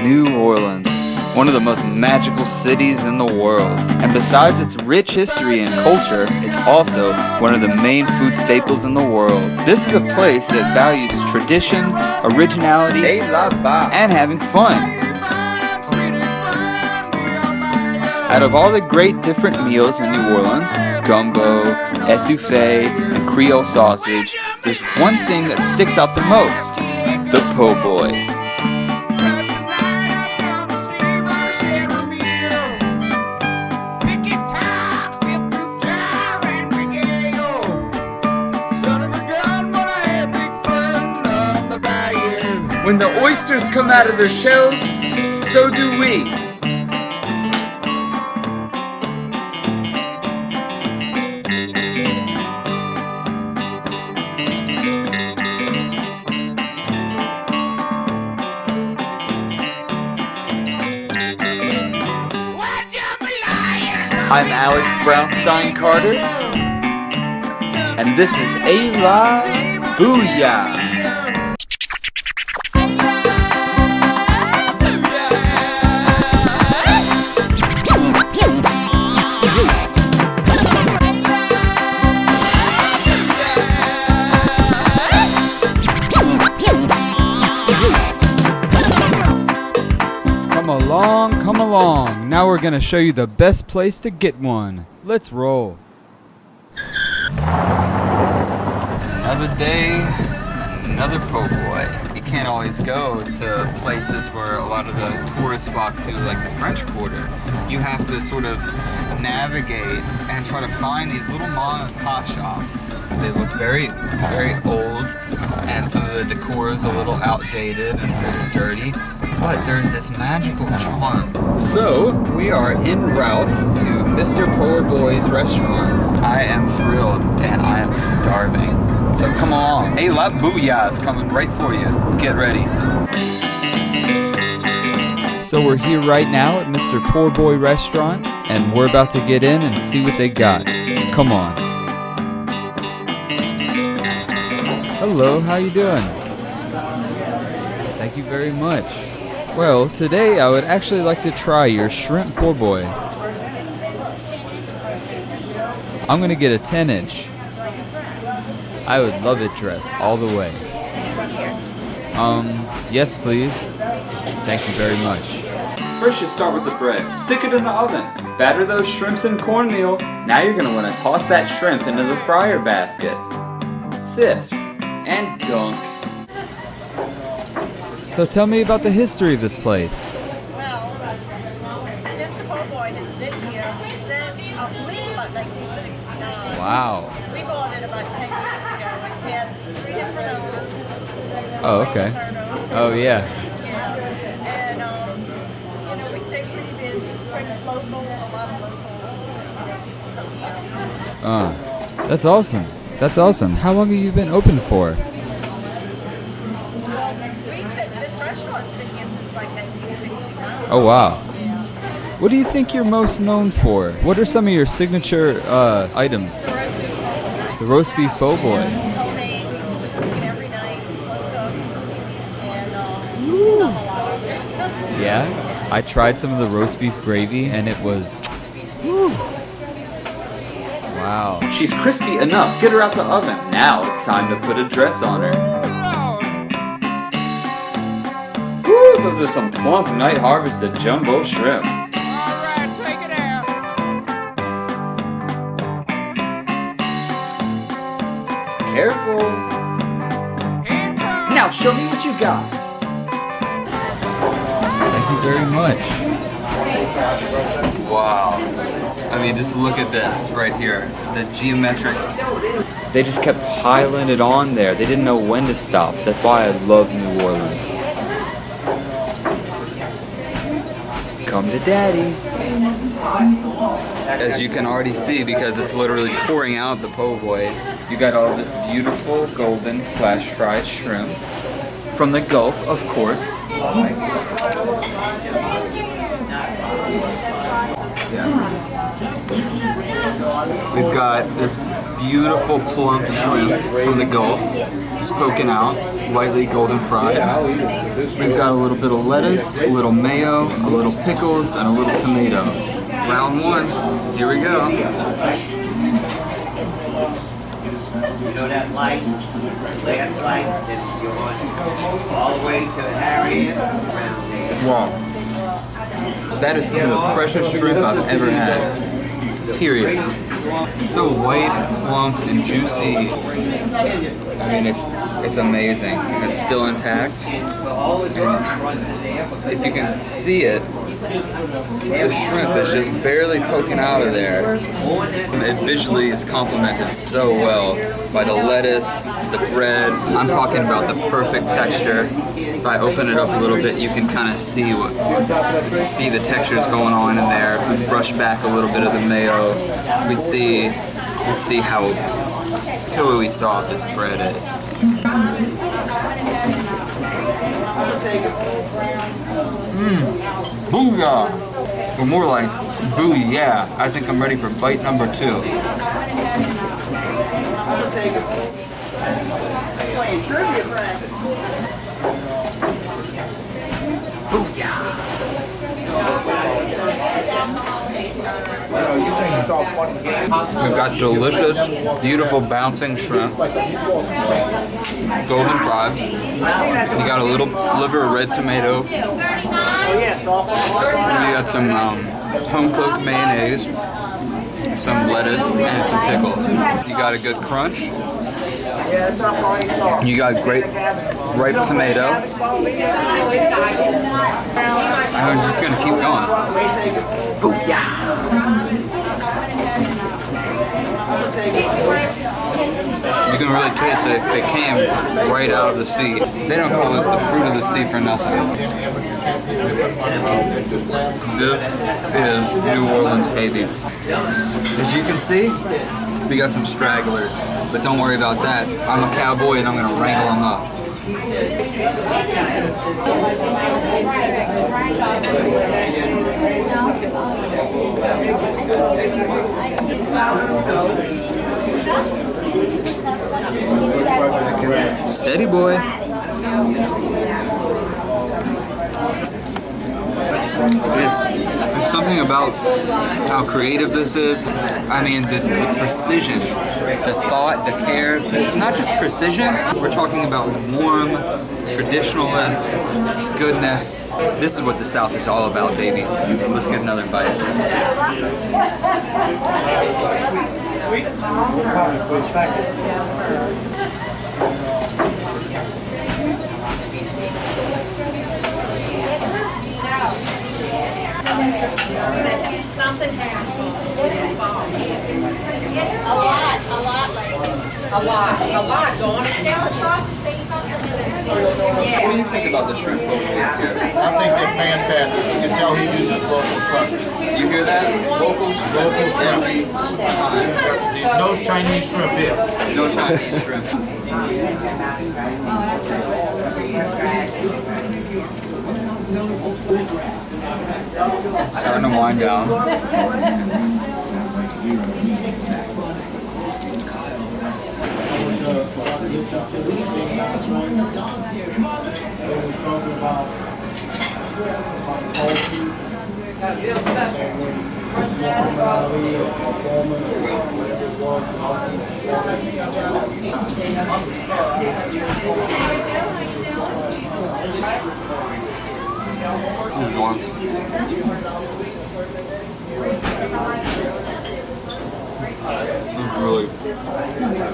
New Orleans, one of the most magical cities in the world. And besides its rich history and culture, it's also one of the main food staples in the world. This is a place that values tradition, originality, and having fun. Out of all the great different meals in New Orleans, gumbo, etouffee, and Creole sausage, there's one thing that sticks out the most, the po' boy. When the oysters come out of their shells, so do we. I'm Alex Brownstein-Carter, and this is Booyah! Come along. Now we're gonna show you the best place to get one. Let's roll. Another day, another po' boy. You can't always go to places where a lot of the tourists flock to, like the French Quarter. You have to sort of navigate and try to find these little mom and pop shops. They look very, very old, and some of the decor is a little outdated and sort of dirty. But there's this magical charm. So, we are en route to Mr. Po' Boy's restaurant. I am thrilled and I am starving. So come along. Booyah is coming right for you. Get ready. So we're here right now at Mr. Po' Boy restaurant, and we're about to get in and see what they got. Come on. Hello, how you doing? Thank you very much. Well, today I would actually like to try your shrimp po' boy. I'm gonna get a 10-inch. I would love it dressed all the way. Yes please. Thank you very much. First you start with the bread. Stick it in the oven. Batter those shrimps in cornmeal. Now you're gonna wanna toss that shrimp into the fryer basket. Sift and dunk. So tell me about the history of this place. Well, Mr. Po' Boy has been here since, I believe, about 1969. Wow. We bought it about 10 years ago. It's had 3 different owners. Oh, okay. Oh, yeah. And, we stay pretty busy. Pretty local, a lot of local. That's awesome. That's awesome. How long have you been open for? This restaurant's been here since like 1969. Oh, wow. What do you think you're most known for? What are some of your signature items? The roast beef po' boy. It's homemade. We cook it every night. Slow cooked. And we sell a lot of it. Yeah? I tried some of the roast beef gravy and it was... Woo. Wow. She's crispy enough. Get her out the oven. Now it's time to put a dress on her. Woo, those are some plump night harvested jumbo shrimp. Alright, take it out. Careful. Now show me what you got. Thank you very much. Wow. I mean, just look at this right here. The geometric. They just kept piling it on there. They didn't know when to stop. That's why I love New Orleans. Come to Daddy. As you can already see, because it's literally pouring out the po' boy, you got all this beautiful golden flash fried shrimp. From the Gulf, of course. Yeah. We've got this beautiful plump shrimp from the Gulf, just poking out. lightly golden fried. We've got a little bit of lettuce, a little mayo, a little pickles, and a little tomato. Round one, here we go. You know that light, last light that you're on all the way to Harriet around there. Wow. That is some of the freshest shrimp I've ever had. Period. It's so white, plump, and juicy. I mean, it's amazing. And it's still intact. And if you can see it, the shrimp is just barely poking out of there. It visually is complemented so well by the lettuce, the bread. I'm talking about the perfect texture. If I open it up a little bit, you can kind of see the textures going on in there. If we brush back a little bit of the mayo, we'd see how pillowy soft this bread is. Booyah! Or more like booyah. I think I'm ready for bite number 2. Booyah! We've got delicious, beautiful bouncing shrimp, golden fried. You got a little sliver of red tomato. And you got some home-cooked mayonnaise, some lettuce, and some pickles. You got a good crunch. You got great ripe tomato. I'm just gonna keep going. Booyah! You can really taste it. They came right out of the sea. They don't call this the fruit of the sea for nothing. This is New Orleans, baby. As you can see, we got some stragglers, but don't worry about that. I'm a cowboy and I'm gonna wrangle them up. Steady, boy. There's something about how creative this is. I mean, the precision, the thought, the care, not just precision, we're talking about warm, traditionalist goodness. This is what the South is all about, baby. Let's get another bite. Something happened. A lot. Going to tell us to say something. What do you think about the shrimp boat here? I think they're fantastic. You can tell he uses local shrimp. You hear that? Local shrimp every time. No Chinese shrimp here. No Chinese shrimp. It's starting to wind down.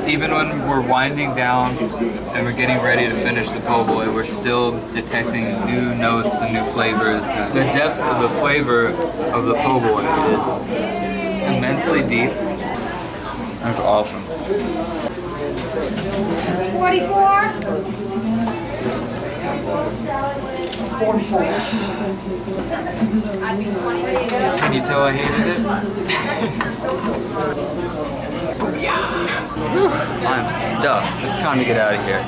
Even when we're winding down and we're getting ready to finish the po' boy, we're still detecting new notes and new flavors. The depth of the flavor of the po' boy is immensely deep. That's awesome. 44. Can you tell I hated it? Booyah! I'm stuffed. It's time to get out of here.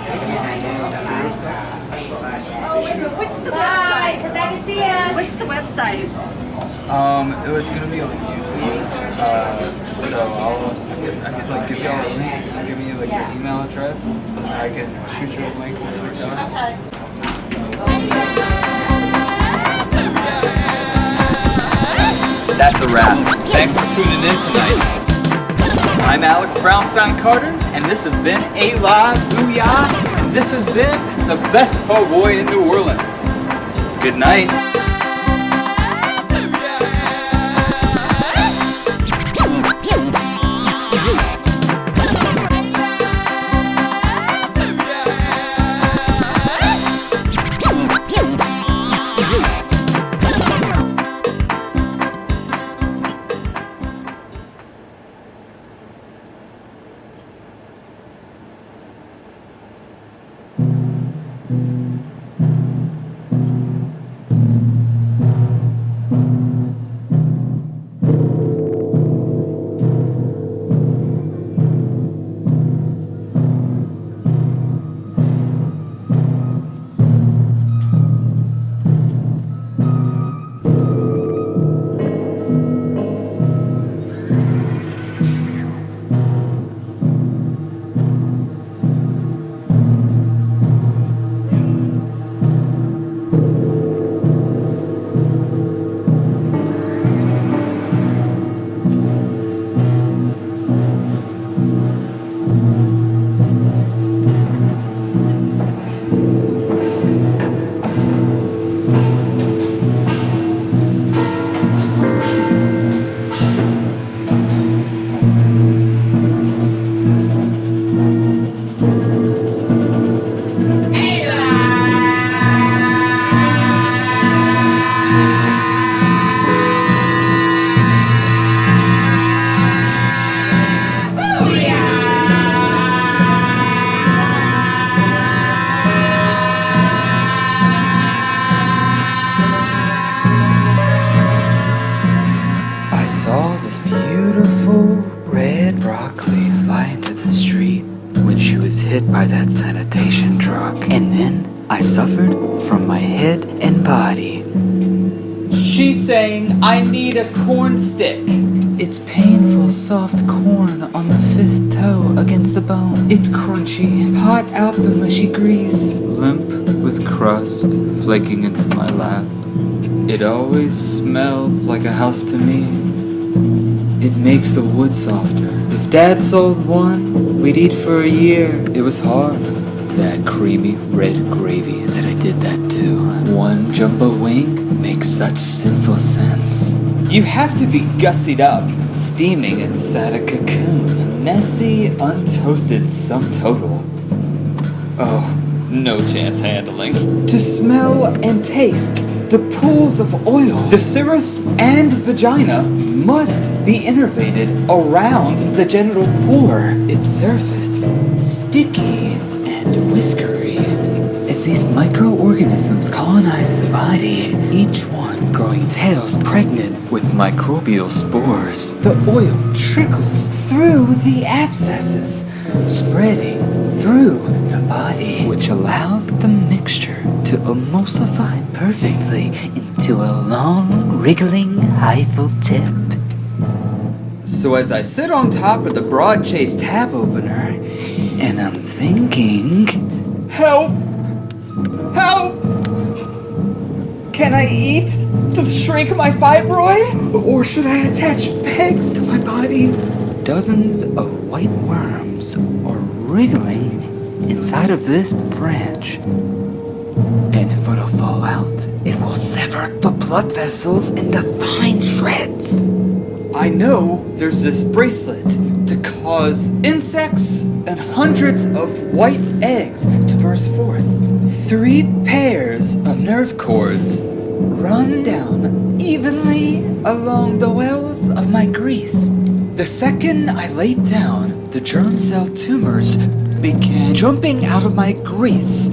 What's the website? What's the website? It's gonna be on YouTube. So I could like give y'all a link. You can give me like your email address. I can shoot you a link once we're done. Okay. That's a wrap. Thanks for tuning in tonight. I'm Alex Brownstein-Carter, and this has been A Live Booyah, and this has been the best po' boy in New Orleans. Good night. By that sanitation truck, and then I suffered from my head and body. She's saying I need a corn stick. It's painful, soft corn on the fifth toe against the bone. It's crunchy, hot out the mushy grease. Limp with crust flaking into my lap. It always smelled like a house to me. It makes the wood softer. If Dad sold one, we'd eat for a year. It was hard. That creamy red gravy that I did that to. One jumbo wing makes such sinful sense. You have to be gussied up, steaming Inside a cocoon. messy, untoasted sum total. Oh, no chance handling. To smell and taste the pools of oil. The cirrus and vagina must be innervated around the genital pore. Its surface, sticky and whiskery, as these microorganisms colonize the body, each one growing tails pregnant with microbial spores. The oil trickles through the abscesses, spreading through the body, which allows the mixture to emulsify perfectly into a long, wriggling hyphal tip. So as I sit on top of the broad-chased tab opener, And I'm thinking, help! Help! Can I eat to shrink my fibroid? Or should I attach pegs to my body? dozens of white worms are wriggling inside of this branch. And if it'll fall out, it will sever the blood vessels into fine shreds. I know there's this bracelet to cause insects and hundreds of white eggs to burst forth. 3 pairs of nerve cords run down evenly along the wells of my grease. The second I laid down, the germ cell tumors began jumping out of my grease.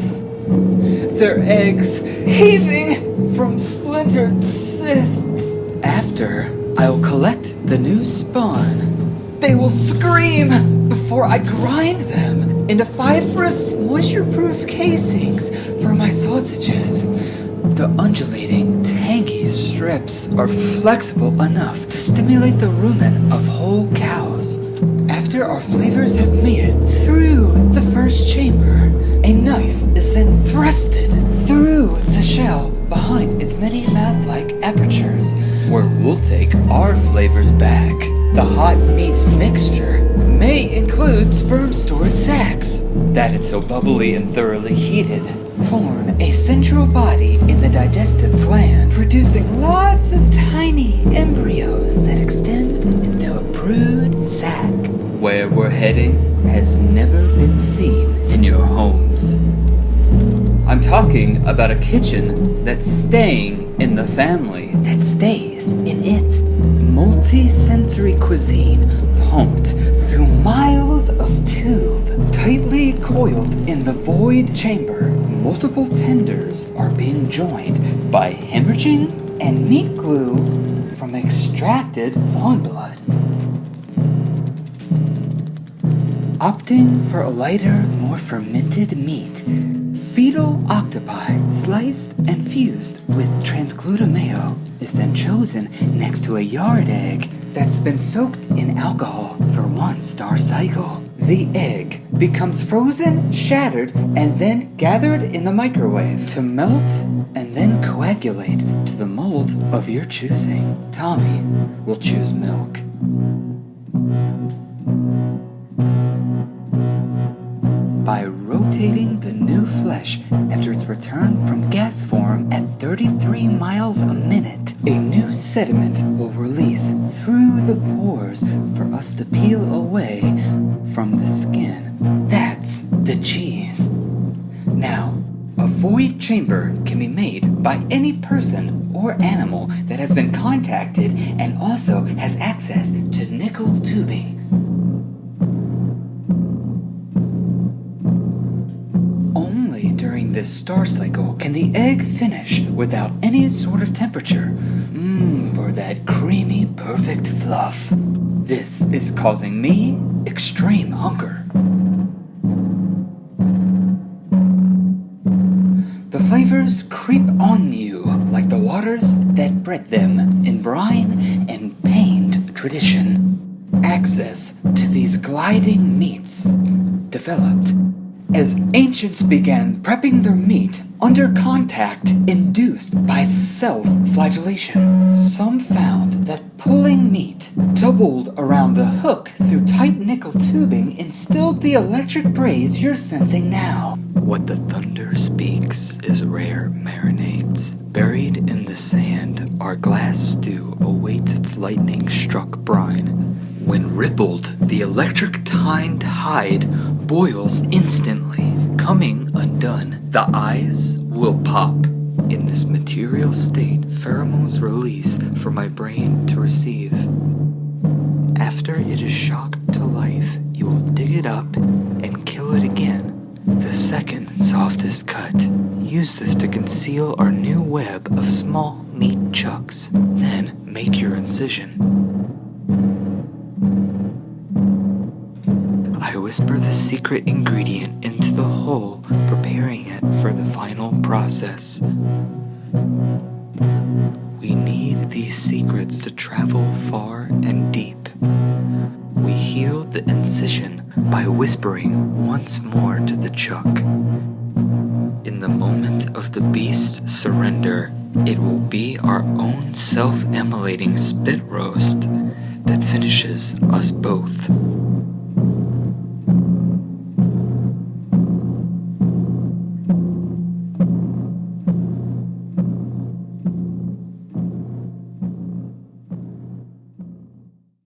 Their eggs heaving from splintered cysts. After I'll collect the new spawn, they will scream before I grind them into fibrous, moisture-proof casings for my sausages. The undulating, tangy strips are flexible enough to stimulate the rumen of whole cows. After After our flavors have made it through the first chamber, a knife is then thrusted through the shell behind its many mouth-like apertures, where we'll take our flavors back. The hot meat mixture may include sperm-stored sacs that, until bubbly and thoroughly heated, form a central body in the digestive gland, producing lots of tiny embryos that extend into a brood sac. Where we're heading has never been seen in your homes. I'm talking about a kitchen that's staying in the family. That stays in it. Multi-sensory cuisine pumped through miles of tube, tightly coiled in the void chamber. Multiple tenders are being joined by hemorrhaging and meat glue from extracted fawn blood. Opting for a lighter, more fermented meat, fetal octopi sliced and fused with transglutamayo is then chosen next to a yard egg that's been soaked in alcohol for one star cycle. The egg becomes frozen, shattered, and then gathered in the microwave to melt and then coagulate to the mold of your choosing. Tommy will choose milk. By rotating the new flesh after its return from gas form at 33 miles a minute, a new sediment will release through the pores for us to peel away from the skin. That's the cheese. Now, a void chamber can be made by any person or animal that has been contacted and also has access to nickel tubing. During this star cycle, can the egg finish without any sort of temperature? For that creamy, perfect fluff. This is causing me extreme hunger. The flavors creep on you like the waters that bred them in brine and pained tradition. Access to these gliding meats developed as ancients began prepping their meat under contact induced by self-flagellation. Some found that pulling meat doubled around a hook through tight nickel tubing instilled the electric braze you're sensing now. What the thunder speaks is rare marinades. Buried in the sand, our glass stew awaits its lightning-struck brine. When rippled, the electric-tined hide boils instantly, coming undone. The eyes will pop. In this material state, pheromones release for my brain to receive. After it is shocked to life, you will dig it up and kill it again. The second softest cut. Use this to conceal our new web of small meat chunks. Then make your incision. I whisper the secret ingredient into the hole, preparing it for the final process. We need these secrets to travel far and deep. We heal the incision by whispering once more to the chuck. In the moment of the beast's surrender, it will be our own self-immolating spit roast that finishes us both.